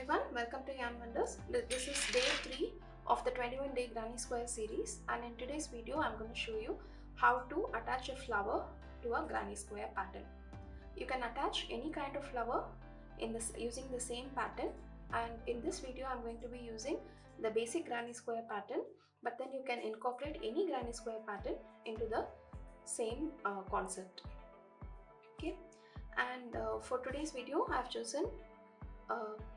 everyone, welcome to Yarn Wonders. This is day 3 of the 21-day granny square series, and in today's video I'm going to show you how to attach a flower to a granny square pattern. You can attach any kind of flower using the same pattern, and in this video I'm going to be using the basic granny square pattern, but then you can incorporate any granny square pattern into the same concept. Okay, and for today's video I've chosen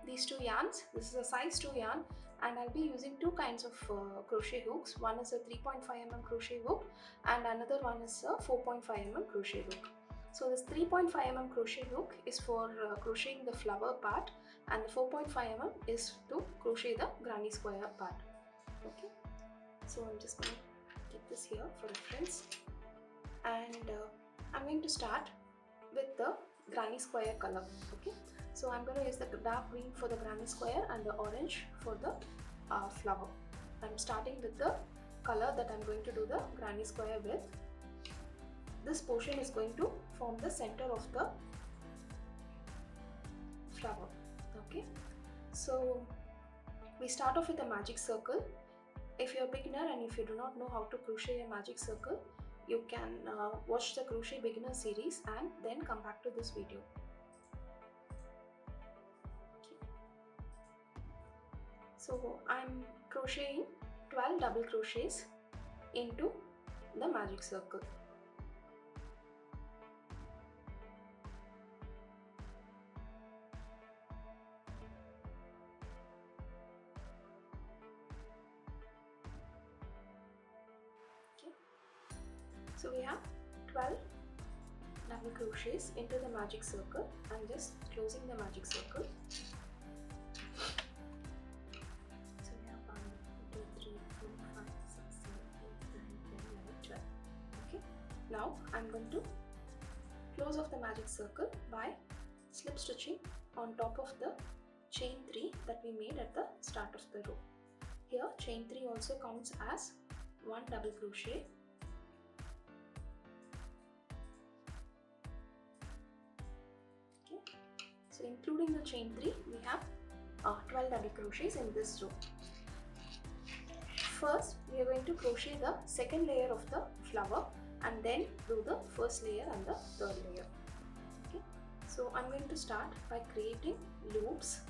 these two yarns. This is a size 2 yarn, and I'll be using two kinds of crochet hooks. One is a 3.5 mm crochet hook and another one is a 4.5 mm crochet hook. So this 3.5 mm crochet hook is for crocheting the flower part, and the 4.5 mm is to crochet the granny square part. Okay, so I'm just going to keep this here for reference, and I'm going to start with the granny square color. Okay, so I'm going to use the dark green for the granny square and the orange for the flower. I'm starting with the color that I'm going to do the granny square with. This portion is going to form the center of the flower. Okay, so we start off with a magic circle. If you're a beginner and if you do not know how to crochet a magic circle, you can watch the crochet beginner series and then come back to this video. Okay. So I'm crocheting 12 double crochets into the magic circle. So we have 12 double crochets into the magic circle. I'm just closing the magic circle. So we have 1, 2, 3, 4, 5, 6, 7, 8, 9, 10, 11, 12. Okay. Now I'm going to close off the magic circle by slip stitching on top of the chain 3 that we made at the start of the row. Here chain 3 also counts as one double crochet. So including the chain 3, we have 12 double crochets in this row. First, we are going to crochet the second layer of the flower and then do the first layer and the third layer. Okay. So I'm going to start by creating loops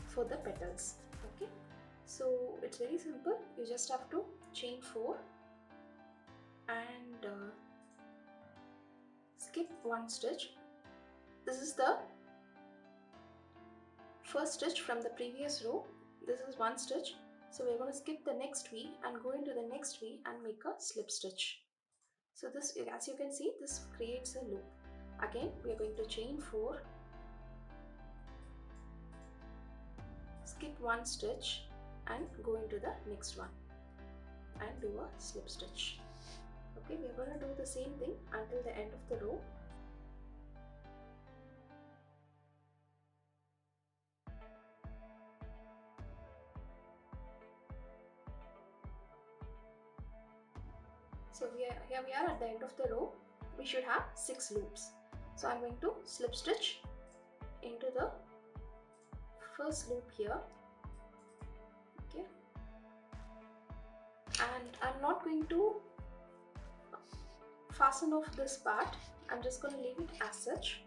for the petals. Okay. So it's very simple. You just have to chain 4 and skip one stitch. This is the first stitch from the previous row. This is one stitch, so we're going to skip the next V and go into the next V and make a slip stitch. So this, as you can see, this creates a loop. Again we are going to chain 4, skip one stitch and go into the next one and do a slip stitch. Okay, we are going to do the same thing until the end of the row. So here we are at the end of the row. We should have 6 loops. So I'm going to slip stitch into the first loop here. Okay, and I'm not going to fasten off this part. I'm just going to leave it as such,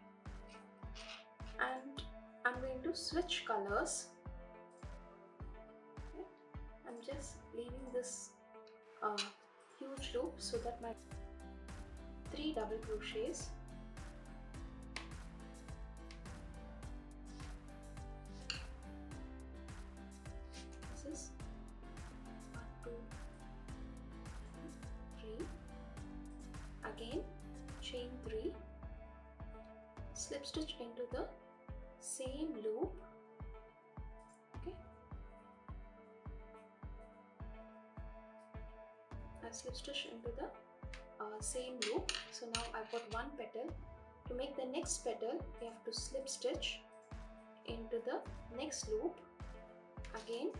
and I'm going to switch colors. Okay. I'm just leaving this huge loop so that my 3 double crochets this is 1, 2, 3, again chain 3, slip stitch into the same loop. Okay, I slip stitch into the same loop. So now I've got one petal. To make the next petal, we have to slip stitch into the next loop. Again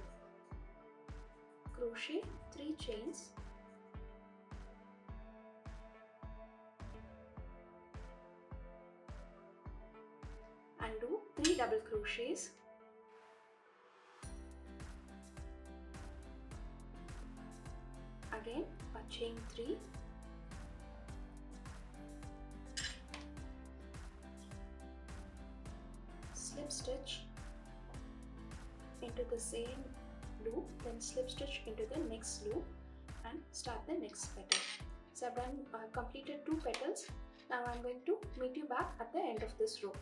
crochet 3 chains, and do 3 double crochets again by chain 3, slip stitch into the same loop, then slip stitch into the next loop and start the next petal. So I've completed 2 petals. Now I'm going to meet you back at the end of this row.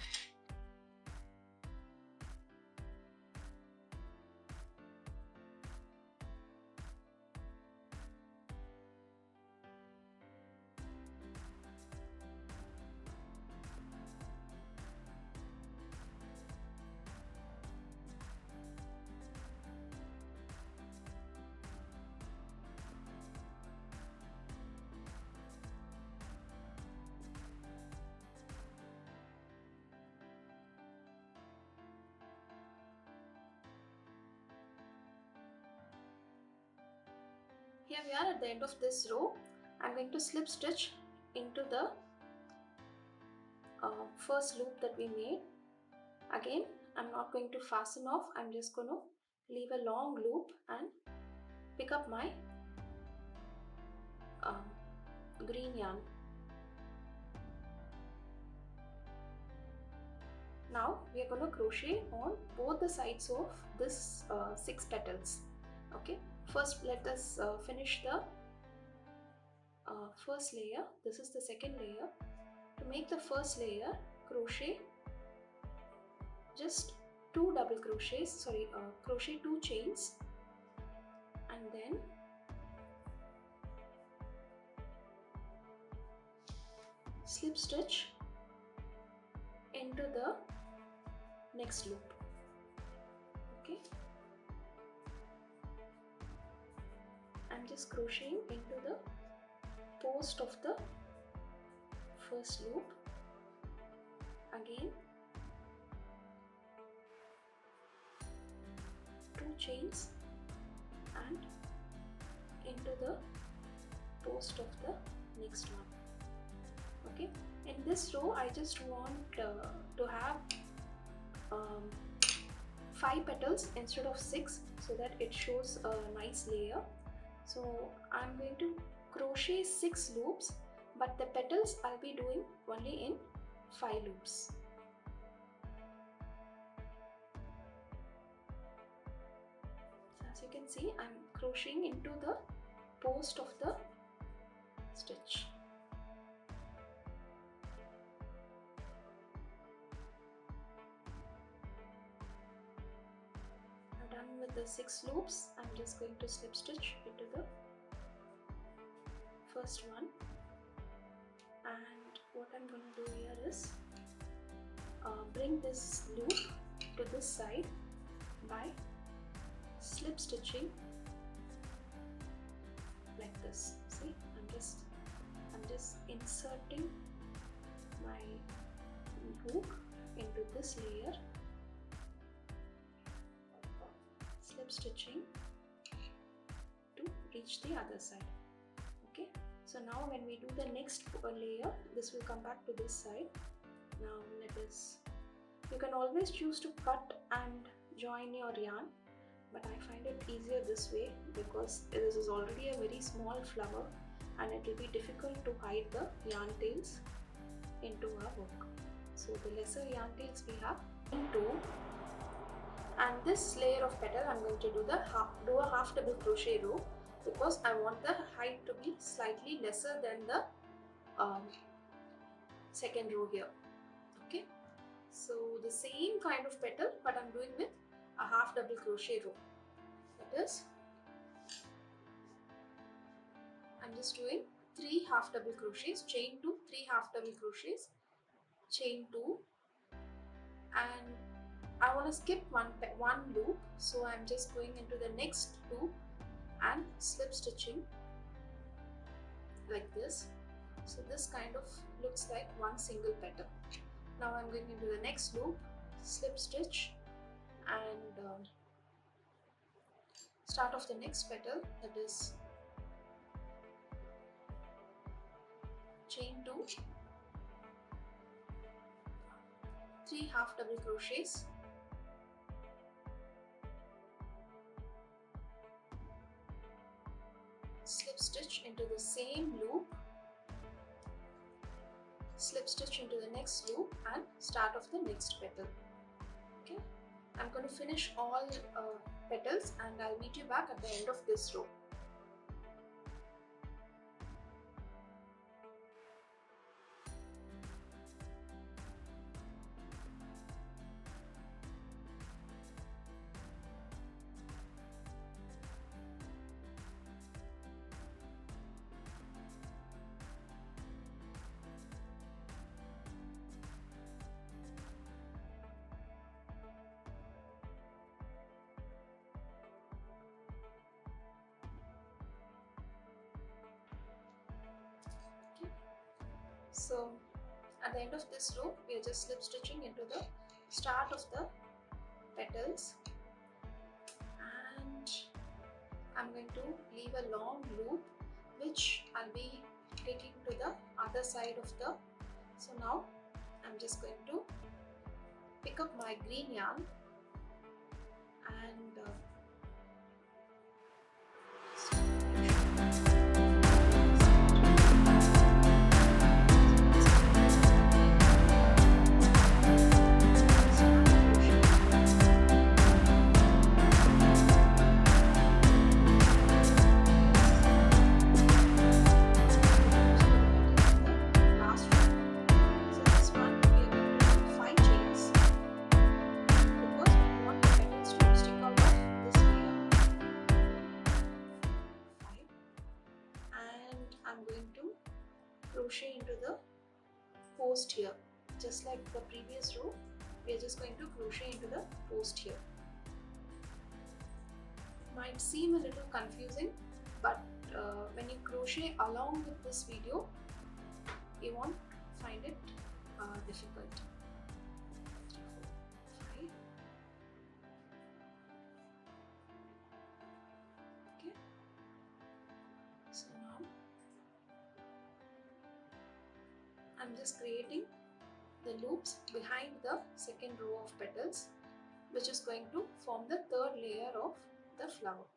Here we are at the end of this row. I'm going to slip stitch into the first loop that we made. Again, I'm not going to fasten off, I'm just going to leave a long loop and pick up my green yarn. Now we are going to crochet on both the sides of this 6 petals. Okay, first let us finish the first layer. This is the second layer. To make the first layer, crochet just 2 double crochets, crochet 2 chains, and then slip stitch into the next loop. Okay, I'm just crocheting into the post of the first loop. Again 2 chains and into the post of the next one. Okay, in this row I just want to have 5 petals instead of 6, so that it shows a nice layer. So I'm going to crochet 6 loops, but the petals I'll be doing only in 5 loops. So as you can see, I'm crocheting into the post of the stitch. Done with the 6 loops, I'm just going to slip stitch into the first one, and what I'm going to do here is bring this loop to this side by slip stitching like this. See, I'm just inserting my hook into this layer, slip stitching to reach the other side. Okay, so now when we do the next layer, this will come back to this side. Now you can always choose to cut and join your yarn, but I find it easier this way because this is already a very small flower and it will be difficult to hide the yarn tails into our work. So the lesser yarn tails we have into, and this layer of petal I'm going to do a half double crochet row because I want the height to be slightly lesser than the second row here. Okay, so the same kind of petal, but I'm doing with a half double crochet row. That is, I'm just doing 3 half double crochets, chain 2, 3 half double crochets, chain 2, and I want to skip one loop, so I'm just going into the next loop and slip stitching like this. So this kind of looks like one single petal. Now I'm going into the next loop, slip stitch, and start of the next petal, that is chain 2, 3 half double crochets, slip stitch into the same loop, slip stitch into the next loop and start of the next petal. Okay, I'm going to finish all petals and I'll meet you back at the end of this row. So at the end of this row, we are just slip stitching into the start of the petals, and I'm going to leave a long loop which I'll be taking to the other side of the. So now I'm just going to pick up my green yarn and crochet into the post here. Just like the previous row, we are just going to crochet into the post here. It might seem a little confusing, but when you crochet along with this video, you won't find it difficult. 5. Okay. So now I'm just creating the loops behind the second row of petals, which is going to form the third layer of the flower.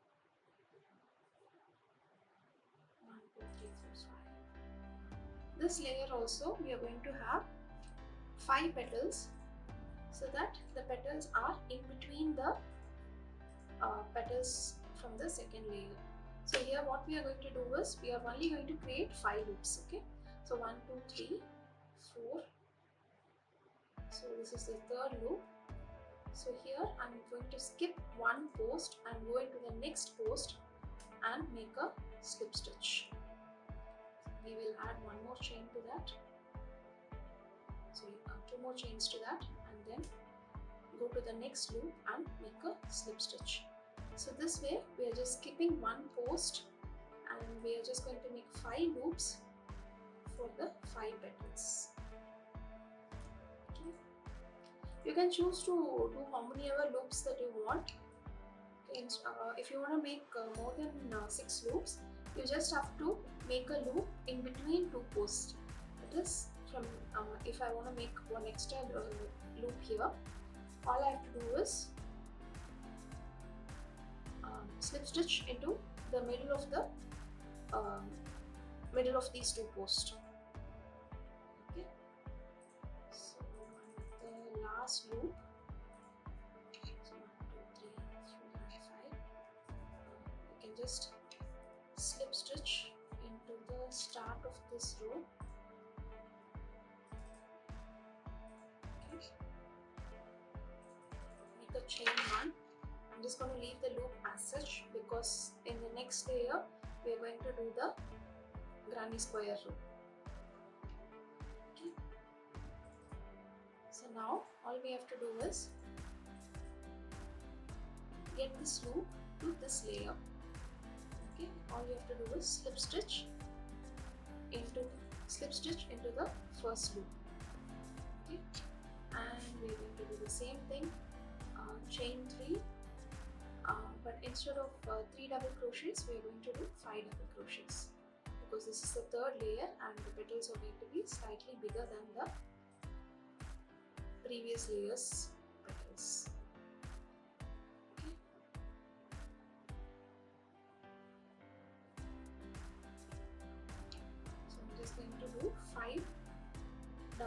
1, 2, 3, 4, 5. This layer also we are going to have 5 petals, so that the petals are in between the petals from the second layer. So here what we are going to do is we are only going to create 5 loops. Okay, so 1, 2, 3, 4. So this is the third loop. So here I'm going to skip one post and go into the next post and make a slip stitch. We will add one more chain to that. So 2 more chains to that, and then go to the next loop and make a slip stitch. So this way we are just skipping one post and we are just going to make 5 loops for the 5 petals. Okay. You can choose to do how many ever loops that you want. Okay. If you want to make more than 6 loops, you just have to make a loop in between 2 posts. That is, from if I want to make one extra loop here, all I have to do is slip stitch into the middle of these 2 posts. Okay, so the last loop, so 1, 2, 3, 4, 5, you can just slip stitch into the start of this row. Okay, make a chain 1. I'm just going to leave the loop as such because in the next layer we are going to do the granny square row. Okay. So now all we have to do is get this loop to this layer. Okay, all you have to do is slip stitch into the first loop. Okay, and we are going to do the same thing, chain 3. But instead of 3 double crochets, we are going to do 5 double crochets because this is the third layer and the petals are going to be slightly bigger than the previous layer's petals. Okay.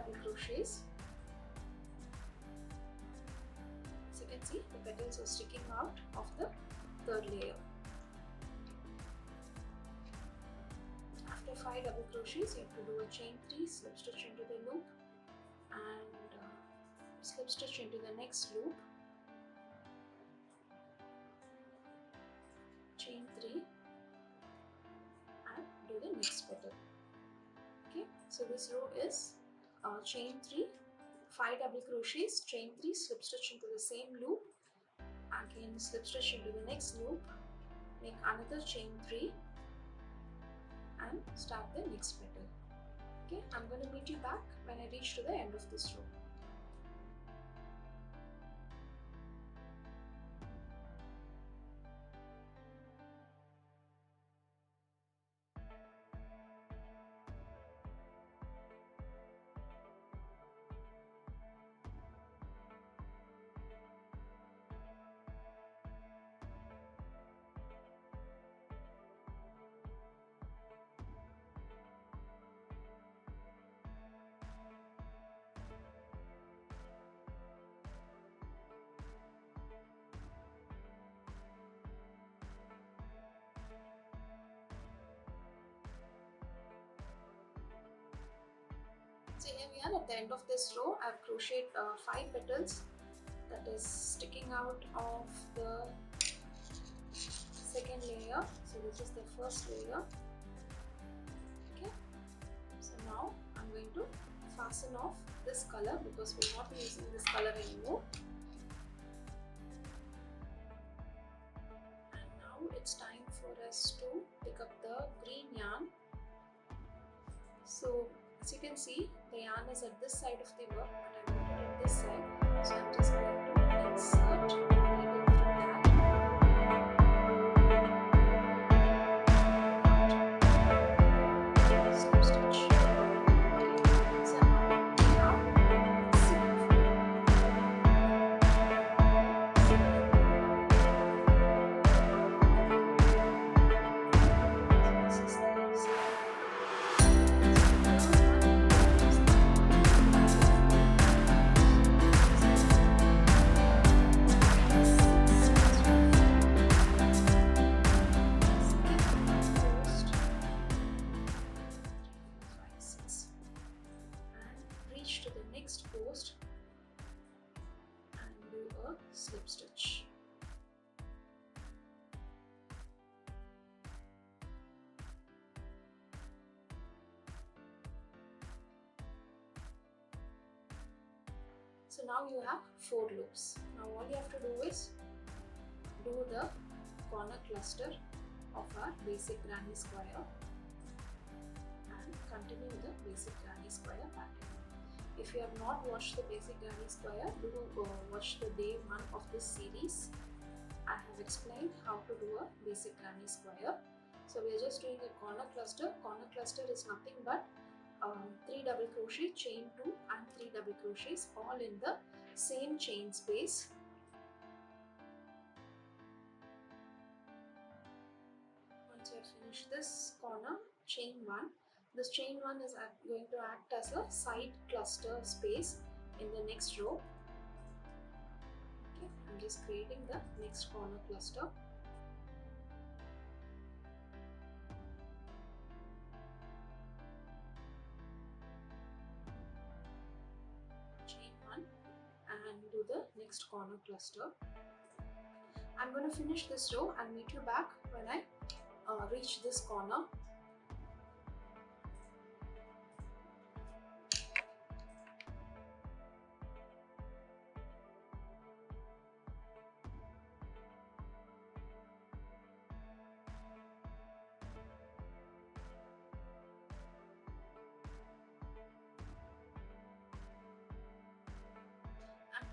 double crochets. As you can see, the petals are sticking out of the third layer. After 5 double crochets, you have to do a chain 3, slip stitch into the loop, and slip stitch into the next loop, chain 3, and do the next petal. Okay, so this row is chain 3, 5 double crochets, chain 3, slip stitch into the same loop, again slip stitch into the next loop, make another chain 3, and start the next petal. Okay, I'm going to meet you back when I reach to the end of this row. So here we are at the end of this row. I've crocheted 5 petals, that is sticking out of the second layer. So this is the first layer. Okay, so now I'm going to fasten off this color because we're not using this color anymore. And now it's time for us to pick up the green yarn. So as you can see, the yarn is at this side of the work, but I want it at this side. So I'm just going to insert the needle through that. Slip stitch. Okay. So now this is the left side. To the next post and do a slip stitch. So now you have 4 loops. Now all you have to do is do the corner cluster of our basic granny square and continue the basic granny square pattern. If you have not watched the basic granny square, do watch the day 1 of this series. I have explained how to do a basic granny square. So we are just doing a corner cluster. Corner cluster is nothing but 3 double crochet, chain 2 and 3 double crochets all in the same chain space. Once you have finished this corner, chain 1. This chain 1 is going to act as a side cluster space in the next row. Okay, I'm just creating the next corner cluster. Chain 1 and do the next corner cluster. I'm going to finish this row and meet you back when I reach this corner.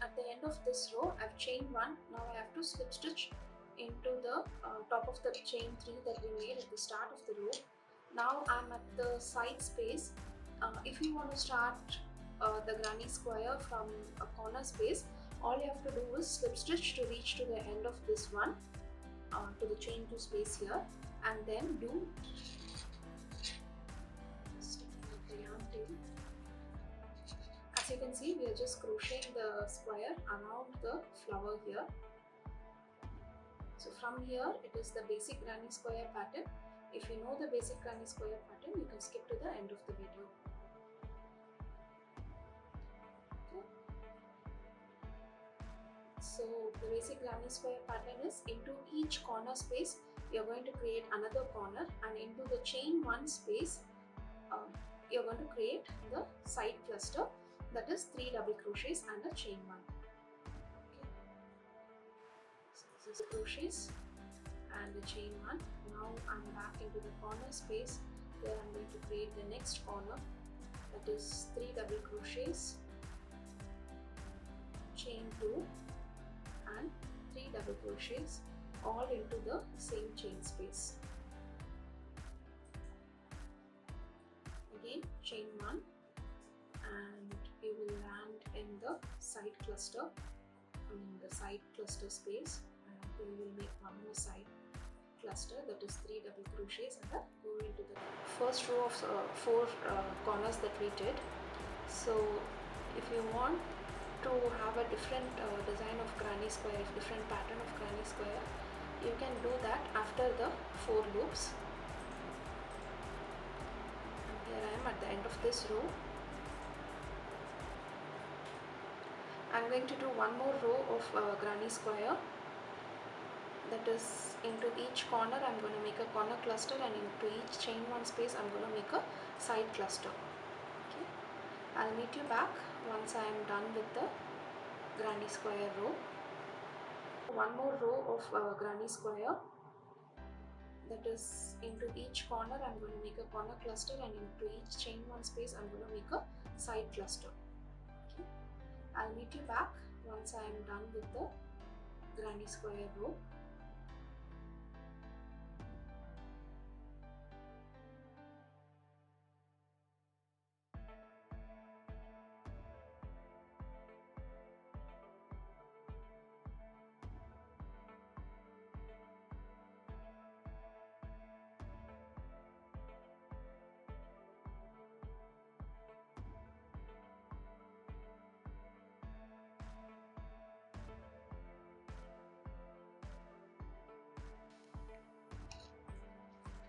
At the end of this row, I've chained 1. Now I have to slip stitch into the top of the chain 3 that we made at the start of the row. Now I'm at the side space. If you want to start the granny square from a corner space, all you have to do is slip stitch to reach to the end of this one, to the chain 2 space here, and then do just the yarn tail. As you can see, we are just crocheting the square around the flower here. So from here, it is the basic granny square pattern. If you know the basic granny square pattern, you can skip to the end of the video. Okay. So the basic granny square pattern is, into each corner space, you are going to create another corner, and into the chain one space, you are going to create the side cluster, that is 3 double crochets and a chain one. Okay. So this is crochets and the chain one. Now I'm back into the corner space where I'm going to create the next corner, that is 3 double crochets, chain 2 and 3 double crochets, all into the same chain space. Again chain 1, and you will land in the side cluster, the side cluster space, and we will make one more side cluster, that is 3 double crochets, and go into the first row of 4 corners that we did. So if you want to have a different design of granny square, different pattern of granny square, you can do that after the 4 loops. And here I am at the end of this row. I'm going to do one more row of granny square, that is, into each corner I'm going to make a corner cluster, and into each chain one space I'm going to make a side cluster. Okay. I'll meet you back once I am done with the granny square row. One more row of granny square, that is, into each corner I'm going to make a corner cluster, and into each chain one space I'm going to make a side cluster. Okay. I'll meet you back once I am done with the granny square row.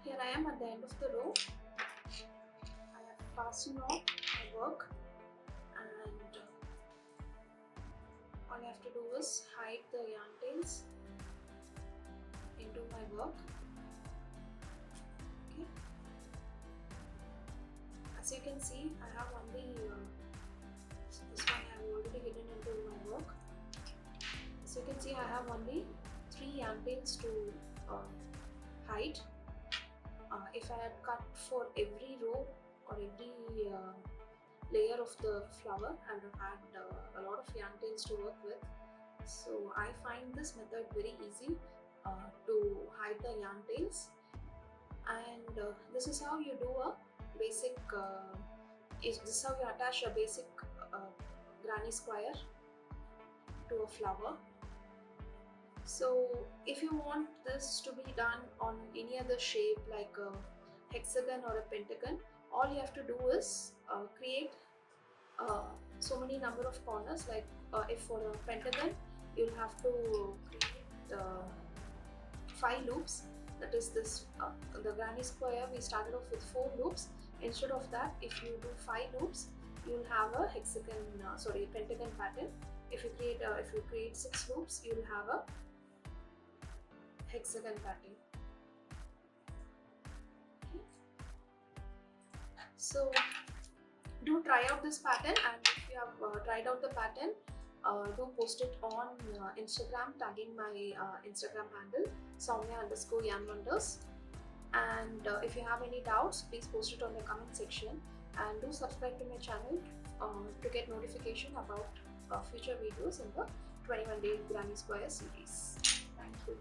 Here I am at the end of the row. I have fastened off my work, and all I have to do is hide the yarn tails into my work. Okay. As you can see, I have only this one I have already hidden into my work. As you can see, I have only 3 yarn tails to hide. If I had cut for every row or every layer of the flower, I would have had a lot of yarn tails to work with. So I find this method very easy to hide the yarn tails, and this is how you do a basic, this is how you attach a basic granny square to a flower. So if you want this to be done on any other shape like a hexagon or a pentagon, all you have to do is create so many number of corners. Like if for a pentagon, you'll have to create 5 loops. That is this the granny square, we started off with 4 loops. Instead of that, if you do 5 loops, you'll have a hexagon, pentagon pattern. If you create 6 loops, you'll have a hexagon pattern. Okay. So do try out this pattern, and if you have tried out the pattern, do post it on Instagram, tagging my Instagram handle Soumya_yarnwonders. And if you have any doubts, please post it on the comment section, and do subscribe to my channel to get notification about future videos in the 21-day granny square series. Thank you.